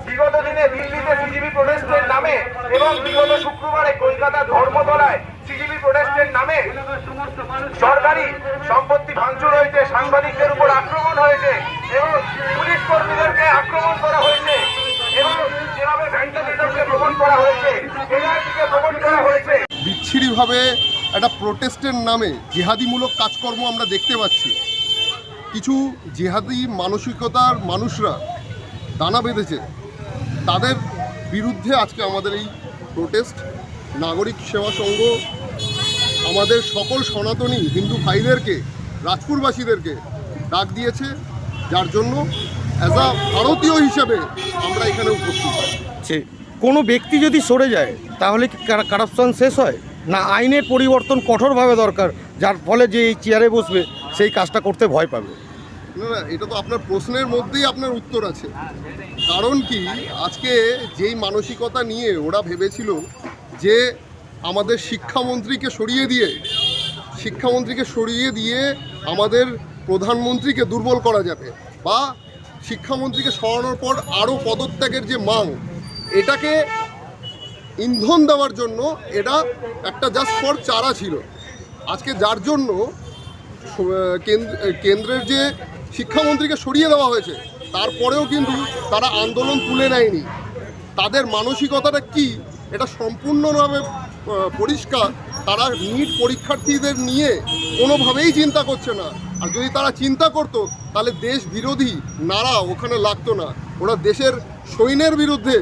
বিগত দিনে দিল্লিতে সিজিবি প্রোটেস্টের নামে এবং বিগত শুক্রবারে কলকাতা ধর্মতলায় সিজিবি প্রোটেস্টের নামে সরকারি সম্পত্তি ভাঙচুর হয়েছে, সাংবাদিকদের উপর আক্রমণ হয়েছে এবং পুলিশ কর্মীদেরকে আক্রমণ করা হয়েছে এবং যেভাবে ভ্যান্ডালিজমকে প্রমোট করা হয়েছে, এনআরসিকে প্রমোট করা হয়েছে। বিচ্ছিরিভাবে একটা প্রোটেস্টের নামে জিহাদিমূলক কাজকর্ম আমরা দেখতে পাচ্ছি। কিছু জিহাদি মানসিকতার মানুষরা দানা বেঁধেছে, তাদের বিরুদ্ধে আজকে আমাদের এই প্রোটেস্ট। নাগরিক সেবা সংঘ আমাদের সকল সনাতনী হিন্দু ভাইদেরকে, রাজপুরবাসীদেরকে ডাক দিয়েছে, যার জন্য অ্যাজ আ ভারতীয় হিসেবে আমরা এখানে উপস্থিত। কোনো ব্যক্তি যদি সরে যায় তাহলে কি কারাপশন শেষ হয়, না আইনের পরিবর্তন কঠোরভাবে দরকার, যার ফলে যে এই চেয়ারে বসবে সেই কাজটা করতে ভয় পাবে? না, এটা তো আপনার প্রশ্নের মধ্যেই আপনার উত্তর আছে। কারণ কি, আজকে যেই মানসিকতা নিয়ে ওরা ভেবেছিল যে আমাদের শিক্ষামন্ত্রীকে সরিয়ে দিয়ে আমাদের প্রধানমন্ত্রীকে দুর্বল করা যাবে, বা শিক্ষামন্ত্রীকে সরানোর পর আরও পদত্যাগের যে মাং, এটাকে ইন্ধন দেওয়ার জন্য এটা একটা জাস্ট ফর চারা ছিল। আজকে যার জন্য কেন্দ্রের যে শিক্ষামন্ত্রীকে সরিয়ে দেওয়া হয়েছে, তারপরেও কিন্তু তারা আন্দোলন তুলে নেয়নি। তাদের মানসিকতাটা কি এটা সম্পূর্ণভাবে পরিষ্কার। তারা নিট পরীক্ষার্থীদের নিয়ে কোনোভাবেই চিন্তা করছে না। আর যদি তারা চিন্তা করতো তাহলে দেশ বিরোধী নারা ওখানে লাগতো না। ওরা দেশের সৈন্যের বিরুদ্ধে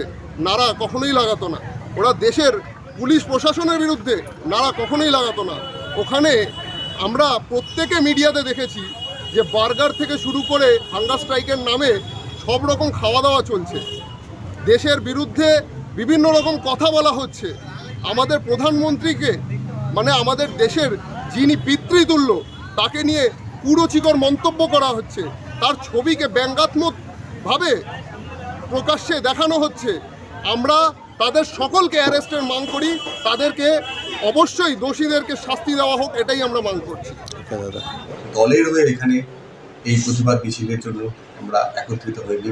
নারা কখনোই লাগাতো না, ওরা দেশের পুলিশ প্রশাসনের বিরুদ্ধে নারা কখনোই লাগাতো না। ওখানে আমরা প্রত্যেকে মিডিয়াতে দেখেছি যে বার্গার থেকে শুরু করে হাঙ্গার স্ট্রাইকের নামে সব রকম খাওয়া দাওয়া চলছে, দেশের বিরুদ্ধে বিভিন্ন রকম কথা বলা হচ্ছে। আমাদের প্রধানমন্ত্রীকে, মানে আমাদের দেশের যিনি পিতৃতুল্য, তাকে নিয়ে কুরুচিকর মন্তব্য করা হচ্ছে, তার ছবিকে ব্যঙ্গাত্মকভাবে প্রকাশ্যে দেখানো হচ্ছে। আমরা তাদের সকলকে অ্যারেস্টের মাং করি, তাদেরকে অবশ্যই দোষীদেরকে শাস্তি দেওয়া হোক, এটাই আমরা মাং করছি। দলের হয়ে এখানে এই প্রতিবাদ মিছিলের জন্য আমরা একত্রিত হইনি।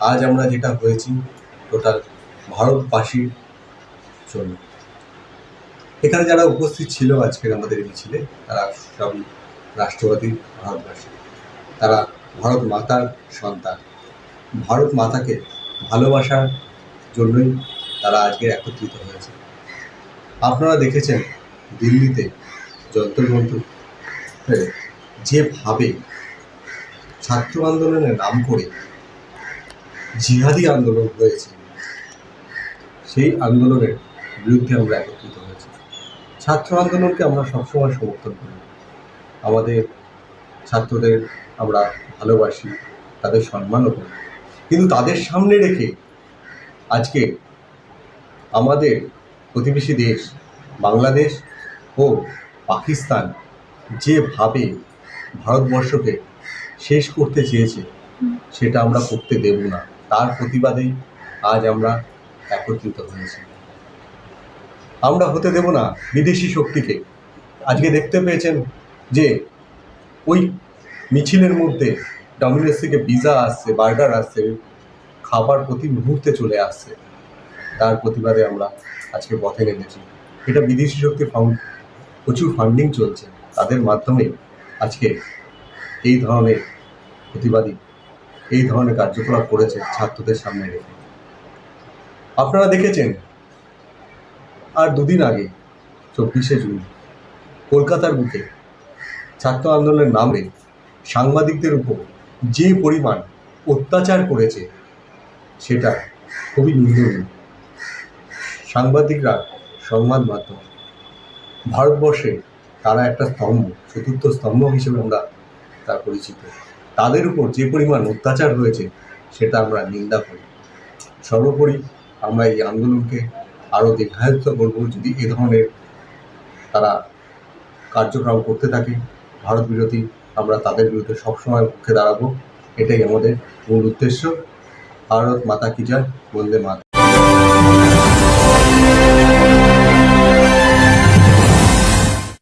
আজ আমরা যেটা হয়েছি টোটাল ভারতবাসীর জন্য। এখানে যারা উপস্থিত ছিল আজকের আমাদের মিছিলে, তারা সবই রাষ্ট্রবাদী ভারতবাসী। তারা ভারত মাতার সন্তান, ভারত মাতাকে ভালোবাসার জন্যই তারা আজকে একত্রিত হয়েছে। আপনারা দেখেছেন দিল্লিতে যন্ত্রমন্ত্র যেভাবে ছাত্র আন্দোলনের নাম করে জিহাদি আন্দোলন হয়েছে, সেই আন্দোলনের বিরুদ্ধে আমরা একত্রিত হয়েছি। ছাত্র আন্দোলনকে আমরা সবসময় সমর্থন করি, আমাদের ছাত্রদের আমরা ভালোবাসি, তাদের সম্মানও করি, কিন্তু তাদের সামনে রেখে আজকে আমাদের প্রতিবেশী দেশ বাংলাদেশ ও পাকিস্তান যেভাবে ভারতবর্ষকে শেষ করতে চেয়েছে, সেটা আমরা করতে দেব না। তার প্রতিবাদেই আজ আমরা একত্রিত হয়েছি। আমরা হতে দেব না বিদেশি শক্তিকে। আজকে দেখতে পেয়েছেন যে ওই মিছিলের মধ্যে ডমিনোস থেকে পিৎজা আসছে, বার্গার আসছে, খাবার প্রতি মুহূর্তে চলে আসছে। তার প্রতিবাদে আমরা আজকে পথে নেমেছি। এটা বিদেশি শক্তির প্রচুর ফান্ডিং চলছে, তাদের মাধ্যমে আজকে এই ধরনের প্রতিবাদী এই ধরনের কার্যকলাপ করেছে ছাত্রদের সামনে রেখে। আপনারা দেখেছেন আর দুদিন আগে 24শে জুন কলকাতার বুকে ছাত্র আন্দোলনের নামে সাংবাদিকদের উপর যে পরিমাণ অত্যাচার করেছে, সেটা খুবই নিন্দনীয়। সাংবাদিকরা সংবাদ মাধ্যম ভারতবর্ষে তারা একটা স্তম্ভ, চতুর্থ স্তম্ভ হিসেবে আমরা তার পরিচিত। তাদের উপর যে পরিমাণ অত্যাচার হয়েছে সেটা আমরা নিন্দা করি। সর্বোপরি আমরা এই আন্দোলনকে আরও দীর্ঘায়িত করব। যদি এ ধরনের তারা কার্যক্রম করতে থাকে ভারত বিরোধী, আমরা তাদের বিরুদ্ধে সবসময় পক্ষে দাঁড়াবো। এটাই আমাদের মূল উদ্দেশ্য। ভারত মাতা কি জয়, বন্দে মাতরম।